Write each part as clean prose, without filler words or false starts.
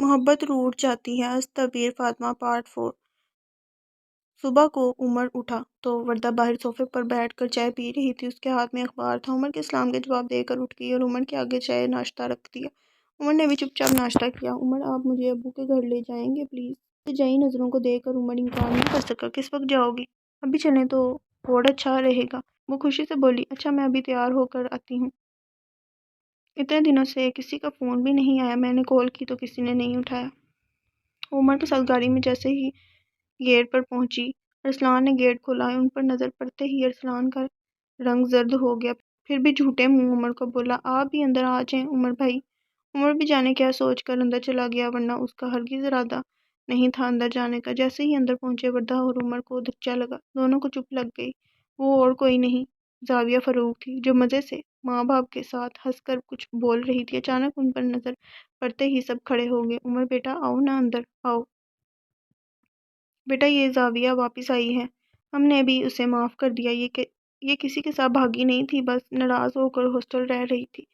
محبت روٹھ جاتی ہے۔ استغفر فاطمہ پارٹ 4۔ صبح کو عمر اٹھا تو وردہ باہر صوفے پر بیٹھ کر چائے پی رہی تھی۔ اس کے ہاتھ میں اخبار تھا۔ عمر کے سلام کے جواب دے کر اٹھ گئی اور عمر کے آگے چائے ناشتہ رکھ دیا۔ عمر نے بھی چپ چاپ ناشتہ کیا۔ عمر آپ مجھے ابو کے گھر لے جائیں گے پلیز؟ التجائی نظروں کو دیکھ کر عمر انکار نہیں کر سکا۔ کس وقت جاؤ گی؟ ابھی چلیں تو بہت اچھا رہے گا۔ وہ خوشی سے بولی، اچھا میں ابھی تیار ہو کر آتی ہوں۔ اتنے دنوں سے کسی کا فون بھی نہیں آیا، میں نے کال کی تو کسی نے نہیں اٹھایا۔ عمر کے ساتھ گاڑی میں جیسے ہی گیٹ پر پہنچی، ارسلان نے گیٹ کھولا۔ ان پر نظر پڑتے ہی ارسلان کا رنگ زرد ہو گیا، پھر بھی جھوٹے منہ عمر کو بولا، آپ بھی اندر آ جائیں عمر بھائی۔ عمر بھی جانے کیا سوچ کر اندر چلا گیا، ورنہ اس کا ہرگز ارادہ نہیں تھا اندر جانے کا۔ جیسے ہی اندر پہنچے، وردہ اور عمر کو دھچکا لگا، دونوں کو چپ لگ گئی۔ وہ اور کوئی نہیں، زاویہ فاروق تھی، جو مزے سے ماں باپ کے ساتھ ہنس کر کچھ بول رہی تھی۔ اچانک ان پر نظر پڑتے ہی سب کھڑے ہو گئے۔ عمر بیٹا آؤ نا اندر آؤ۔ بیٹا یہ زاویہ واپس آئی ہے، ہم نے بھی اسے معاف کر دیا۔ یہ کسی کے ساتھ بھاگی نہیں تھی، بس ناراض ہو کر ہاسٹل رہ رہی تھی،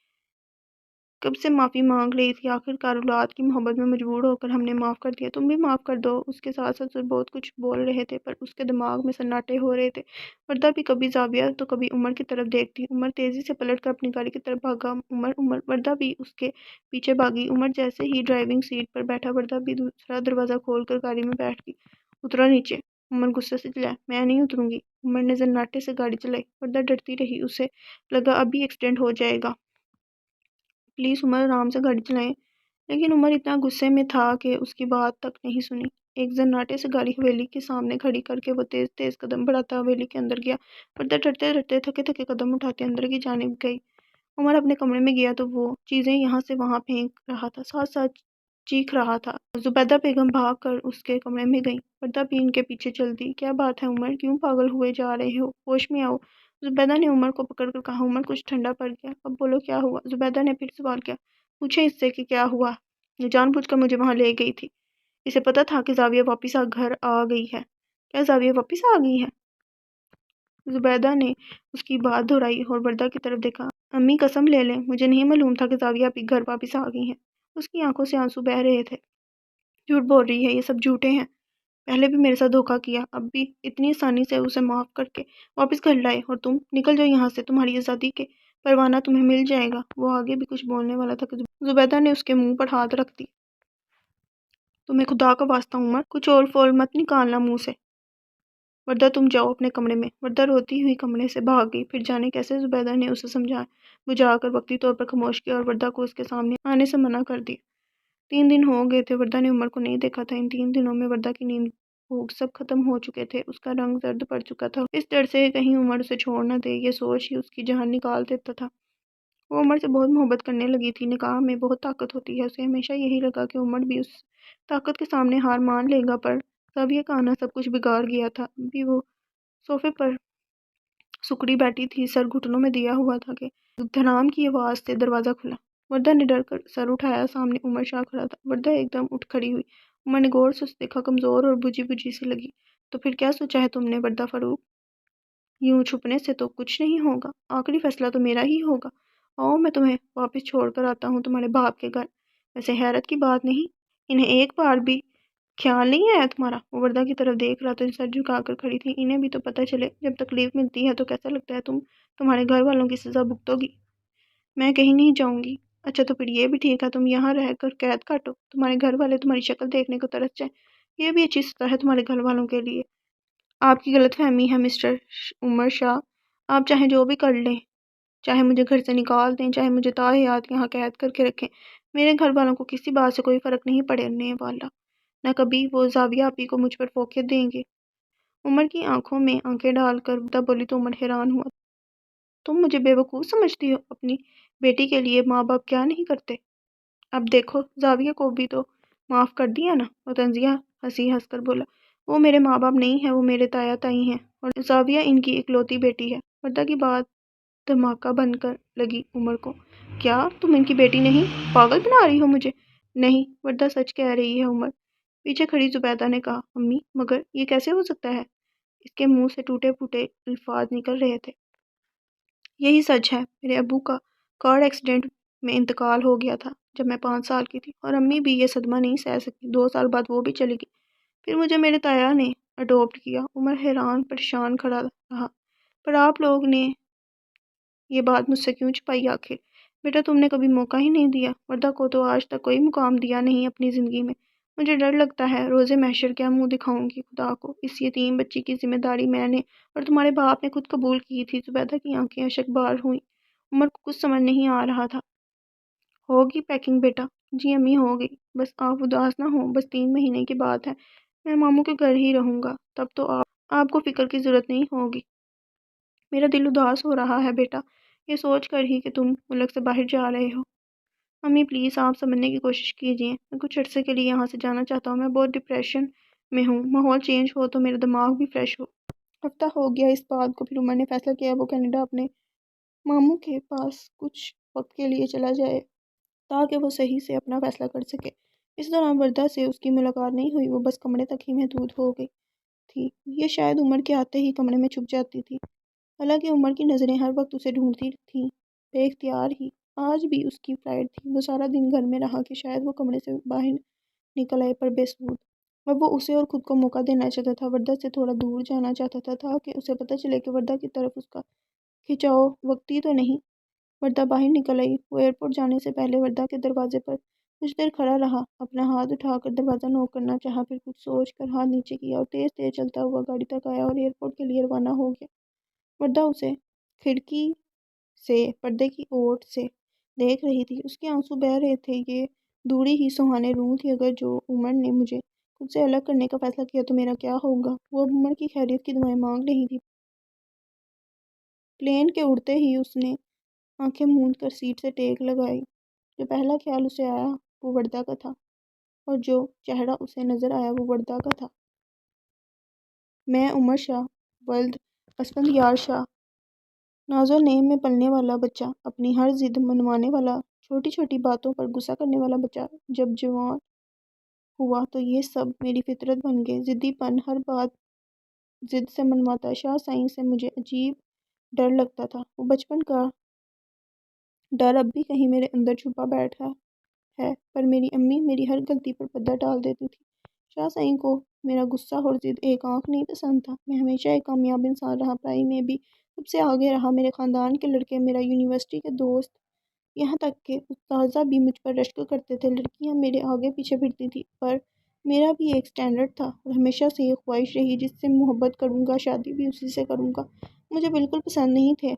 کب سے معافی مانگ رہی تھی۔ آخر کار اولاد کی محبت میں مجبور ہو کر ہم نے معاف کر دیا، تم بھی معاف کر دو۔ اس کے ساتھ ساتھ بہت کچھ بول رہے تھے، پر اس کے دماغ میں سناٹے ہو رہے تھے۔ وردہ بھی کبھی زاویہ تو کبھی عمر کی طرف دیکھتی۔ عمر تیزی سے پلٹ کر اپنی گاڑی کی طرف بھاگا۔ عمر وردہ بھی اس کے پیچھے بھاگی۔ عمر جیسے ہی ڈرائیونگ سیٹ پر بیٹھا، وردہ بھی دوسرا دروازہ کھول کر گاڑی میں بیٹھ گئی۔ اترو نیچے، عمر غصے سے چلایا۔ میں نہیں اتروں گی۔ عمر نے سناٹے سے گاڑی چلائی۔ وردہ ڈرتی رہی، اسے لگا ابھی ایکسیڈنٹ ہو جائے گا۔ پلیز عمر آرام سے گاڑی چلائیں۔ لیکن عمر اتنا غصے میں تھا کہ اس کی بات تک نہیں سنی۔ ایک سناٹے سے گاڑی حویلی کے سامنے کھڑی کر کے وہ تیز تیز قدم بڑھاتا حویلی کے اندر گیا۔ وردہ ڈرتے ڈرتے تھکے تھکے قدم اٹھاتے اندر کی جانب گئی۔ عمر اپنے کمرے میں گیا تو وہ چیزیں یہاں سے وہاں پھینک رہا تھا، ساتھ ساتھ چیخ رہا تھا۔ زبیدہ بیگم بھاگ کر اس کے کمرے میں گئی۔ وردہ بھی ان کے پیچھے چل دی۔ کیا بات ہے عمر، کیوں پاگل ہوئے جا رہے ہو؟ ہوش میں آؤ۔ زبیدہ نے عمر کو پکڑ کر کہا۔ عمر کچھ ٹھنڈا پڑ گیا۔ اب بولو کیا ہوا؟ زبیدہ نے پھر سوال کیا۔ پوچھیں اس سے کہ کیا ہوا؟ یہ جان بوجھ کر مجھے وہاں لے گئی تھی، اسے پتا تھا کہ زاویہ واپس گھر آ گئی ہے۔ کیا زاویہ واپس آ گئی ہے؟ زبیدہ نے اس کی بات دہرائی اور وردہ کی طرف دیکھا۔ امی قسم لے لیں، مجھے نہیں معلوم تھا کہ زاویہ ابھی گھر واپس آ گئی ہیں۔ اس کی آنکھوں سے آنسو بہہ رہے تھے۔ جھوٹ بول رہی ہے، یہ سب جھوٹے ہیں۔ پہلے بھی میرے ساتھ دھوکہ کیا، اب بھی اتنی آسانی سے اسے معاف کر کے واپس گھر لائے، اور تم نکل جاؤ یہاں سے، تمہاری آزادی کے پروانہ تمہیں مل جائے گا۔ وہ آگے بھی کچھ بولنے والا تھا کہ زبیدہ نے اس کے منہ پر ہاتھ رکھ دی۔ تمہیں خدا کا واسطہ عمر، کچھ اور فول مت نکالنا منہ سے۔ وردہ تم جاؤ اپنے کمرے میں۔ وردہ روتی ہوئی کمرے سے بھاگ گئی۔ پھر جانے کیسے زبیدہ نے اسے سمجھا بجھا کر وقتی طور پر خاموش کیا اور وردہ کو اس کے سامنے آنے سے منع کر دیا۔ 3 دن ہو گئے تھے، وردہ نے عمر کو نہیں دیکھا تھا۔ ان 3 دنوں میں وردہ کی نیند بھوک سب ختم ہو چکے تھے، اس کا رنگ زرد پڑ چکا تھا۔ اس ڈر سے کہیں عمر اسے چھوڑ نہ دے، یہ سوچ ہی اس کی جان نکال دیتا تھا۔ وہ عمر سے بہت محبت کرنے لگی تھی۔ نکاح میں بہت طاقت ہوتی ہے، اسے ہمیشہ یہی لگا کہ عمر بھی اس طاقت کے سامنے ہار مان لے گا، پر زاویہ کا آنا سب کچھ بگاڑ گیا تھا۔ ابھی وہ صوفے پر سکڑی بیٹھی تھی، سر گھٹنوں میں دیا ہوا تھا کہ دھڑام کی آواز سے دروازہ کھلا۔ وردہ نے ڈر کر سر اٹھایا، سامنے عمر شاہ کھڑا تھا۔ وردہ ایک دم اٹھ کھڑی ہوئی۔ عمر نے غور سے اسے دیکھا، کمزور اور بجھی بجھی سی لگی۔ تو پھر کیا سوچا ہے تم نے وردہ فاروق؟ یوں چھپنے سے تو کچھ نہیں ہوگا، آخری فیصلہ تو میرا ہی ہوگا۔ آؤ میں تمہیں واپس چھوڑ کر آتا ہوں تمہارے باپ کے گھر۔ ویسے حیرت کی بات نہیں، انہیں ایک بار بھی خیال نہیں آیا تمہارا؟ وہ وردہ کی طرف دیکھ رہا تھا، سر جھکا کر کھڑی تھی۔ انہیں بھی تو پتہ چلے، جب تکلیف ملتی ہے تو کیسا لگتا ہے، تمہارے گھر والوں کی سزا بھگتو گی۔ میں کہیں نہیں جاؤں گی۔ اچھا تو پھر یہ بھی ٹھیک ہے، تم یہاں رہ کر قید کاٹو، تمہارے گھر والے تمہاری شکل دیکھنے کو ترس جائیں، یہ بھی اچھی سزا ہے تمہارے گھر والوں کے لیے۔ آپ کی غلط فہمی ہے مسٹر عمر شاہ، آپ چاہیں جو بھی کر لیں، چاہے مجھے گھر سے نکال دیں، چاہے مجھے تا حیات یہاں قید کر کے رکھیں، میرے گھر والوں کو کسی بات سے کوئی فرق نہیں پڑنے والا، نہ کبھی وہ زاویہ آپی کو مجھ پر فوقیت دیں گے۔ عمر کی آنکھوں میں آنکھیں ڈال کر وردہ بولی تو عمر حیران ہوا۔ تم مجھے بے وقوف سمجھتی ہو؟ اپنی بیٹی کے لیے ماں باپ کیا نہیں کرتے؟ اب دیکھو زاویہ کو بھی تو معاف کر دیا نا۔ وہ تنزیہ ہنس کر بولا، وہ میرے ماں باپ نہیں ہیں، وہ میرے تایا تائی ہیں، اور زاویہ ان کی اکلوتی بیٹی ہے۔ وردہ کی بات دھماکہ بن کر لگی عمر کو۔ کیا تم ان کی بیٹی نہیں؟ پاگل بنا رہی ہو مجھے؟ نہیں، وردہ سچ کہہ رہی ہے عمر۔ پیچھے کھڑی زبیدہ نے کہا، امی مگر یہ کیسے ہو سکتا ہے؟ اس کے منہ سے ٹوٹے پھوٹے الفاظ نکل رہے تھے۔ یہی سچ ہے، میرے ابو کا کار ایکسیڈنٹ میں انتقال ہو گیا تھا جب میں 5 سال کی تھی، اور امی بھی یہ صدمہ نہیں سہ سکی۔ 2 سال بعد وہ بھی چلی گئی۔ پھر مجھے میرے تایا نے اڈاپٹ کیا۔ عمر حیران پریشان کھڑا رہا۔ پر آپ لوگ نے یہ بات مجھ سے کیوں چھپائی آخر؟ بیٹا تم نے کبھی موقع ہی نہیں دیا۔ وردہ کو تو آج تک کوئی مقام دیا نہیں اپنی زندگی میں۔ مجھے ڈر لگتا ہے روز محشر کیا منہ دکھاؤں گی خدا کو۔ اس یتیم بچی کی ذمہ داری میں نے اور تمہارے باپ نے خود قبول کی تھی۔ زبیدہ کی آنکھیں اشک بار ہوئیں۔ عمر کو کچھ سمجھ نہیں آ رہا تھا۔ ہوگی پیکنگ بیٹا؟ جی امی ہو گئی۔ بس آپ اداس نہ ہوں، بس 3 مہینے کی بات ہے، میں ماموں کے گھر ہی رہوں گا، تب تو آپ کو فکر کی ضرورت نہیں ہوگی۔ میرا دل اداس ہو رہا ہے بیٹا، یہ سوچ کر ہی کہ تم ملک سے باہر جا رہے ہو۔ امی پلیز آپ سمجھنے کی کوشش کیجیے، میں کچھ عرصے کے لیے یہاں سے جانا چاہتا ہوں، میں بہت ڈپریشن میں ہوں، ماحول چینج ہو تو میرا دماغ بھی فریش ہو۔ ہفتہ ہو گیا اس بات کو، پھر عمر نے فیصلہ کیا وہ کینیڈا اپنے ماموں کے پاس کچھ وقت کے لیے چلا جائے تاکہ وہ صحیح سے اپنا فیصلہ کر سکے۔ اس دوران وردہ سے اس کی ملاقات نہیں ہوئی، وہ بس کمرے تک ہی محدود ہو گئی تھی۔ یہ شاید عمر کے آتے ہی کمرے میں چھپ جاتی تھی، حالانکہ عمر کی نظریں ہر وقت اسے ڈھونڈتی تھیں بے اختیار ہی۔ آج بھی اس کی فلائٹ تھی، وہ سارا دن گھر میں رہا کہ شاید وہ کمرے سے باہر نکل آئے، پر بے ثبوت۔ اب وہ اسے اور خود کو موقع دینا چاہتا تھا، وردہ سے تھوڑا دور جانا چاہتا تھا تاکہ اسے پتہ چلے کہ وردہ کی طرف اس کا کھنچاؤ وقتی تو نہیں۔ وردہ باہر نکل آئی۔ وہ ایئرپورٹ جانے سے پہلے وردہ کے دروازے پر کچھ دیر کھڑا رہا، اپنا ہاتھ اٹھا کر دروازہ نوک کرنا چاہا، پھر کچھ سوچ کر ہاتھ نیچے کیا اور تیز تیز چلتا ہوا گاڑی تک آیا اور ایئرپورٹ کے لیے روانہ ہو گیا۔ وردہ اسے کھڑکی سے پردے کی اوٹ سے دیکھ رہی تھی، اس کے آنسو بہہ رہے تھے۔ یہ دوری ہی سہانے روح تھی۔ اگر جو عمر نے مجھے خود سے الگ کرنے کا فیصلہ کیا تو میرا کیا ہوگا؟ وہ اب عمر کی خیریت کی دعائیں مانگ رہی تھی۔ پلین کے اڑتے ہی اس نے آنکھیں موند کر سیٹ سے ٹیک لگائی۔ جو پہلا خیال اسے آیا وہ وردہ کا تھا، اور جو چہرہ اسے نظر آیا وہ وردہ کا تھا۔ میں عمر شاہ، ولد اسفندیار شاہ، ناز و نعیم میں پلنے والا بچہ، اپنی ہر ضد منوانے والا، چھوٹی چھوٹی باتوں پر غصہ کرنے والا بچہ، جب جوان ہوا تو یہ سب میری فطرت بن گئے۔ ضدی پن، ہر بات ضد سے منواتا۔ شاہ سائیں سے مجھے عجیب ڈر لگتا تھا۔ وہ بچپن کا ڈر اب بھی کہیں میرے اندر چھپا بیٹھا ہے، پر میری امی میری ہر غلطی پر پردہ ڈال دیتی تھی۔ شاہ سائیں کو میرا غصہ اور ضد ایک آنکھ نہیں پسند تھا۔ میں ہمیشہ ایک کامیاب انسان رہا، پڑھائی میں بھی سب سے آگے رہا، میرے خاندان کے لڑکے، میرا یونیورسٹی کے دوست، یہاں تک کہ اساتذہ بھی مجھ پر رشک کرتے تھے، لڑکیاں میرے آگے پیچھے پھرتی تھیں، پر میرا بھی ایک سٹینڈرڈ تھا اور ہمیشہ سے یہ خواہش رہی جس سے محبت کروں گا شادی بھی اسی سے کروں گا۔ مجھے بالکل پسند نہیں تھے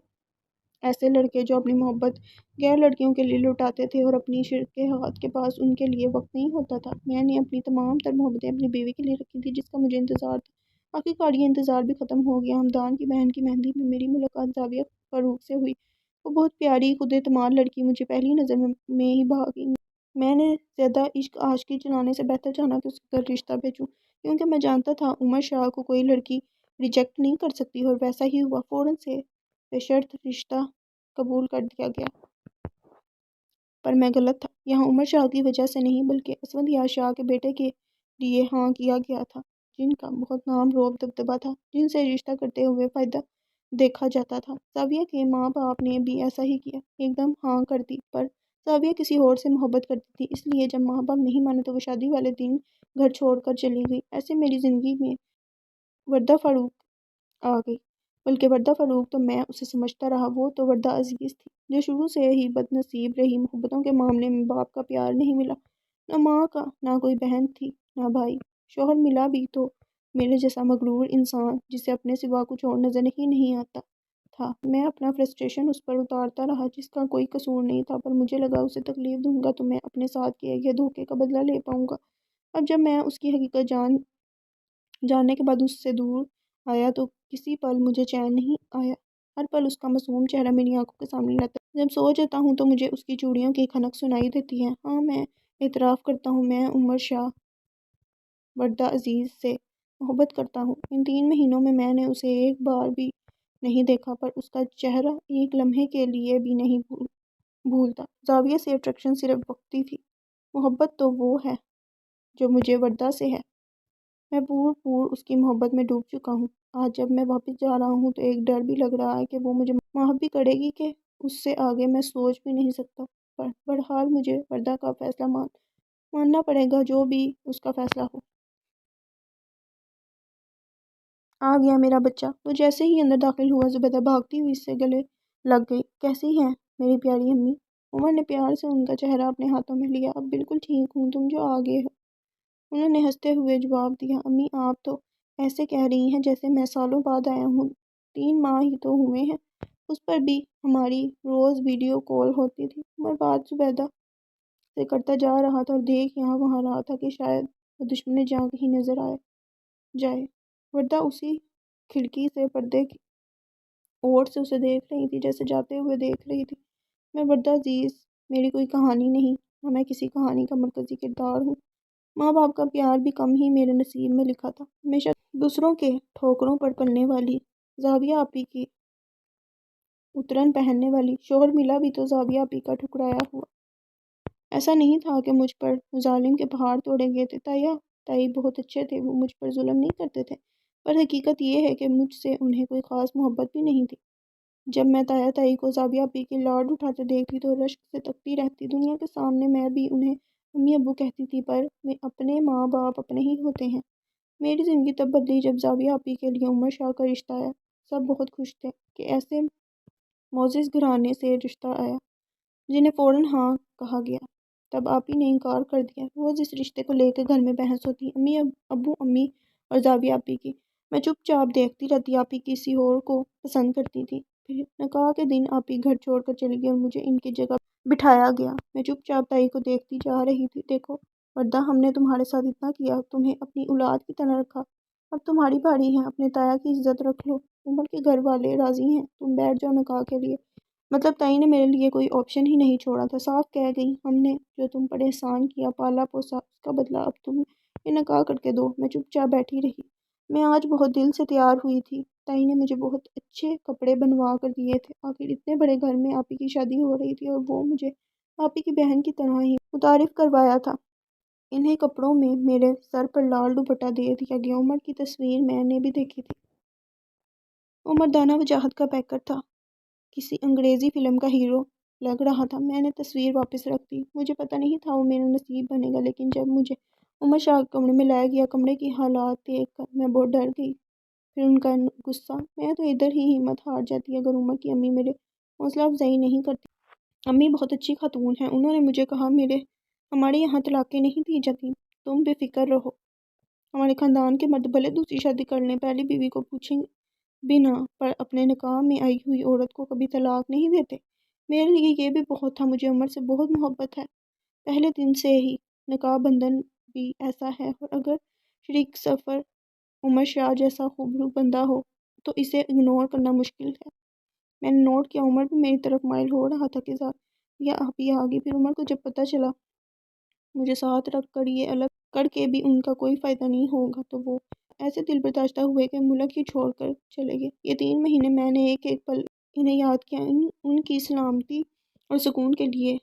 ایسے لڑکے جو اپنی محبت غیر لڑکیوں کے لیے لٹاتے تھے اور اپنی شرکت کے پاس ان کے لیے وقت نہیں ہوتا تھا۔ میں نے اپنی تمام تر محبتیں اپنی بیوی کے لیے رکھی تھیں جس کا مجھے انتظار تھا۔ آخرکار یہ انتظار بھی ختم ہو گیا۔ ہمدان کی بہن کی مہندی میں میری ملاقات زاویہ فاروق سے ہوئی۔ وہ بہت پیاری خود اعتماد لڑکی مجھے پہلی نظر میں ہی بھا گئی۔ میں نے زیادہ عشق عاشقی چلانے سے بہتر جانا کہ اس کے گھر رشتہ بھیجوں، کیونکہ میں جانتا تھا عمر شاہ کو کوئی لڑکی ریجیکٹ نہیں کر سکتی، اور ویسا ہی ہوا۔ فوراً سے بشرط رشتہ قبول کر دیا گیا۔ پر میں غلط تھا۔ یہاں عمر شاہ کی وجہ سے نہیں بلکہ اسفندیار شاہ کے بیٹے کے لیے ہاں کیا گیا تھا، جن کا بہت نام روب دبدبہ تھا، جن سے رشتہ کرتے ہوئے فائدہ دیکھا جاتا تھا۔ زاویہ کے ماں باپ نے بھی ایسا ہی کیا، ایک دم ہاں کر دی، پر زاویہ کسی اور سے محبت کرتی تھی، اس لیے جب ماں باپ نہیں مانے تو وہ شادی والے دن گھر چھوڑ کر چلی گئی۔ ایسے میری زندگی میں وردہ فاروق آ گئی، بلکہ وردہ فاروق تو میں اسے سمجھتا رہا، وہ تو وردہ عزیز تھی جو شروع سے ہی بد نصیب رہی۔ محبتوں کے معاملے میں باپ کا پیار نہیں ملا، نہ ماں کا، نہ کوئی بہن تھی، نہ بھائی۔ شوہر ملا بھی تو میرے جیسا مغرور انسان جسے اپنے سوا کچھ اور نظر ہی نہیں آتا تھا۔ میں اپنا فرسٹریشن اس پر اتارتا رہا جس کا کوئی قصور نہیں تھا، پر مجھے لگا اسے تکلیف دوں گا تو میں اپنے ساتھ کیے گئے دھوکے کا بدلہ لے پاؤں گا۔ اب جب میں اس کی حقیقت جاننے کے بعد اس سے دور آیا تو کسی پل مجھے چین نہیں آیا۔ ہر پل اس کا معصوم چہرہ میری آنکھوں کے سامنے رہتا ہے۔ جب سو جاتا ہوں تو مجھے اس کی چوڑیوں کی کھنک سنائی دیتی ہے۔ ہاں، میں اعتراف کرتا ہوں، میں عمر شاہ وردہ عزیز سے محبت کرتا ہوں۔ ان 3 مہینوں میں نے اسے ایک بار بھی نہیں دیکھا، پر اس کا چہرہ ایک لمحے کے لیے بھی نہیں بھولتا۔ زاویہ سے اٹریکشن صرف وقتی تھی، محبت تو وہ ہے جو مجھے وردہ سے ہے۔ میں پور اس کی محبت میں ڈوب چکا ہوں۔ آج جب میں واپس جا رہا ہوں تو ایک ڈر بھی لگ رہا ہے کہ وہ مجھے معاف بھی کرے گی کہ اس سے آگے میں سوچ بھی نہیں سکتا۔ پر۔ بہرحال مجھے وردہ کا فیصلہ ماننا پڑے گا، جو بھی اس کا فیصلہ ہو۔ آ گیا میرا بچہ۔ وہ جیسے ہی اندر داخل ہوا، زبیدہ بھاگتی ہوئی اس سے گلے لگ گئی۔ کیسی ہیں میری پیاری امی؟ عمر نے پیار سے ان کا چہرہ اپنے ہاتھوں میں لیا۔ اب بالکل ٹھیک ہوں، تم جو آ گئے ہو، انہوں نے ہنستے ہوئے جواب دیا۔ امی آپ تو ایسے کہہ رہی ہیں جیسے میں سالوں بعد آیا ہوں، 3 ماہ ہی تو ہوئے ہیں، اس پر بھی ہماری روز ویڈیو کال ہوتی تھی۔ عمر بات زبیدہ سے کرتا جا رہا تھا اور دیکھ یہاں وہاں رہا تھا کہ شاید وہ دشمن جاں کہیں نظر جائے۔ وردہ اسی کھڑکی سے پردے کی اوٹ سے اسے دیکھ رہی تھی جیسے جاتے ہوئے دیکھ رہی تھی۔ میں وردہ عزیز، میری کوئی کہانی نہیں، نہ میں کسی کہانی کا مرکزی کردار ہوں۔ ماں باپ کا پیار بھی کم ہی میرے نصیب میں لکھا تھا، ہمیشہ دوسروں کے ٹھوکروں پر پلنے والی زاویہ آپی کی اترن پہننے والی۔ شوہر ملا بھی تو زاویہ آپی کا ٹھکرایا ہوا۔ ایسا نہیں تھا کہ مجھ پر ظالم کے پہاڑ توڑے گئے تھے۔ تایا تائی بہت اچھے تھے، وہ مجھ پر ظلم نہیں کرتے تھے، پر حقیقت یہ ہے کہ مجھ سے انہیں کوئی خاص محبت بھی نہیں تھی۔ جب میں تایا تائی کو زاویہ آپی کے لاڈ اٹھاتے دیکھتی تو رشک سے تکتی رہتی۔ دنیا کے سامنے میں بھی انہیں امی ابو کہتی تھی، پر اپنے ماں باپ اپنے ہی ہوتے ہیں۔ میری زندگی تب بدلی جب زاویہ آپی کے لیے عمر شاہ کا رشتہ آیا۔ سب بہت خوش تھے کہ ایسے معزز گھرانے سے رشتہ آیا جنہیں فوراً ہاں کہا گیا۔ تب آپی نے انکار کر دیا۔ روز اس رشتے کو لے کے گھر میں بحث ہوتی، امی ابو، امی اور زاویہ آپی کی۔ میں چپ چاپ دیکھتی رہتی۔ آپی کسی اور کو پسند کرتی تھی۔ پھر نکاح کے دن آپی گھر چھوڑ کر چلی گئی اور مجھے ان کی جگہ بٹھایا گیا۔ میں چپ چاپ تائی کو دیکھتی جا رہی تھی۔ دیکھو وردہ، ہم نے تمہارے ساتھ اتنا کیا، تمہیں اپنی اولاد کی طرح رکھا، اب تمہاری باری ہے، اپنے تایا کی عزت رکھ لو۔ عمر کے گھر والے راضی ہیں، تم بیٹھ جاؤ نکاح کے لیے۔ مطلب تائی نے میرے لیے کوئی آپشن ہی نہیں چھوڑا تھا، صاف کہہ گئی، ہم نے جو تم پر احسان کیا، پالا پوسا، اس کا بدلہ اب تم یہ نکاح کر کے دو۔ میں چپ چاپ بیٹھی رہی۔ میں آج بہت دل سے تیار ہوئی تھی۔ تائی نے مجھے بہت اچھے کپڑے بنوا کر دیے تھے، آخر اتنے بڑے گھر میں آپی کی شادی ہو رہی تھی اور وہ مجھے آپی کی بہن کی طرح ہی متعارف کروایا تھا۔ انہیں کپڑوں میں میرے سر پر لال دوپٹہ دے دیا گیا۔ عمر کی تصویر میں نے بھی دیکھی تھی۔ وہ مردانہ وجاہت کا پیکر تھا، کسی انگریزی فلم کا ہیرو لگ رہا تھا۔ میں نے تصویر واپس رکھ دی، مجھے پتہ نہیں تھا وہ میرا نصیب بنے گا، لیکن جب مجھے عمر شاہ کے کمرے میں لایا گیا، کمرے کی حالات دیکھ کر میں بہت ڈر گئی۔ پھر ان کا غصہ، میں تو ادھر ہی ہمت ہار جاتی اگر عمر کی امی میرے حوصلہ افزائی نہیں کرتی۔ امی بہت اچھی خاتون ہیں، انہوں نے مجھے کہا، ہمارے یہاں طلاقیں نہیں دی جاتی، تم بے فکر رہو، ہمارے خاندان کے مرد بھلے دوسری شادی کر لیں، پہلی بیوی کو پوچھیں بھی نہ، پر اپنے نکاح میں آئی ہوئی عورت کو کبھی طلاق نہیں دیتے۔ میرے لیے یہ بھی بہت تھا، مجھے عمر سے بہت محبت ہے، پہلے دن سے ہی۔ نکاح بندھن بھی ایسا ہے، اور اگر شریک سفر عمر شاہ جیسا خوبصورت بندہ ہو تو اسے اگنور کرنا مشکل ہے۔ میں نے نوٹ کیا عمر بھی میری طرف مائل ہو رہا تھا کہ زاویہ آپی آ گئی۔ پھر عمر کو جب پتہ چلا مجھے ساتھ رکھ کر یہ الگ کر کے بھی ان کا کوئی فائدہ نہیں ہوگا، تو وہ ایسے دل برداشتہ ہوئے کہ ملک ہی چھوڑ کر چلے گئے۔ یہ 3 مہینے میں نے ایک ایک پل انہیں یاد کیا، ان کی سلامتی اور سکون کے لیے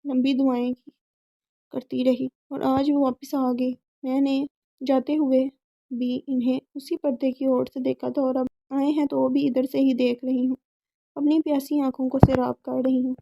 لمبی دعائیں کرتی رہی، اور آج وہ واپس آ گئے۔ میں نے جاتے ہوئے بھی انہیں اسی پردے کی اوٹ سے دیکھا تھا، اور اب آئے ہیں تو بھی ادھر سے ہی دیکھ رہی ہوں، اپنی پیاسی آنکھوں کو سیراب کر رہی ہوں۔